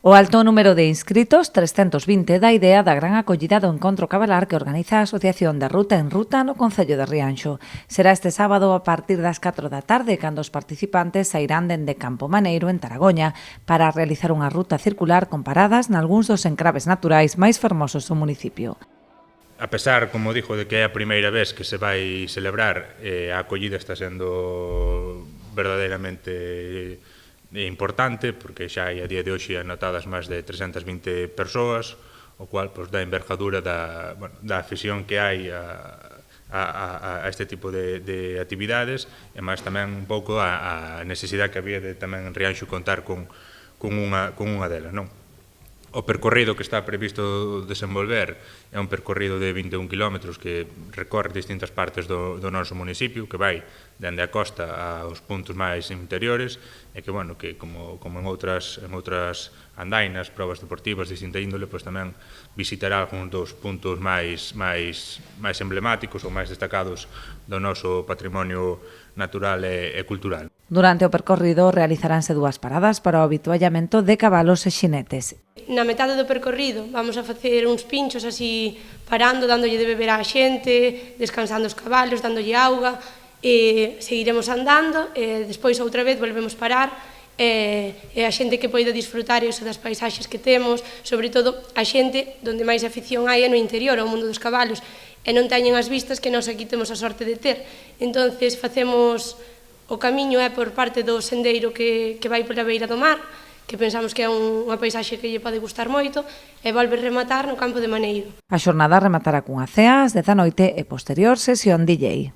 O alto número de inscritos, 320, dá idea da gran acollida do encontro cabalar que organiza a Asociación de Ruta en Ruta no Concello de Rianxo. Será este sábado a partir das 4 da tarde, cando os participantes sairán dende Campo Maneiro, en Taragoña, para realizar unha ruta circular con paradas nalgúns dos encraves naturais máis fermosos do municipio. A pesar, como dixo, de que é a primeira vez que se vai celebrar, a acollida está sendo verdadeiramente importante, porque xa hai a día de hoxe anotadas máis de 320 persoas, o cual dá envergadura da afición que hai a este tipo de actividades, e máis tamén un pouco a necesidade que había de tamén en Rianxo contar con unha delas, non? O percorrido que está previsto desenvolver é un percorrido de 21 km que recorre distintas partes do noso municipio, que vai dende a costa aos puntos máis interiores, e que, bueno, que como en outras andainas, probas deportivas de distinta índole, pois tamén visitará algúns dos puntos máis emblemáticos ou máis destacados do noso patrimonio natural e cultural. Durante o percorrido realizaránse dúas paradas para o habituallamento de cabalos e xinetes. Na metade do percorrido vamos a facer uns pinchos así parando, dándolle de beber á xente, descansando os cabalos, dándolle auga, e seguiremos andando, e despois outra vez volvemos parar, e a xente que poida disfrutar iso das paisaxes que temos, sobre todo a xente donde máis afición hai é no interior, ao mundo dos cabalos, e non teñen as vistas que nós aquí temos a sorte de ter. Entonces facemos o camiño é por parte do sendeiro que vai pola beira do mar, que pensamos que é unha paisaxe que lle pode gustar moito, e volve rematar no Campo de Maneiro. A xornada rematará cunha cea ás 10 da noite e posterior sesión DJ.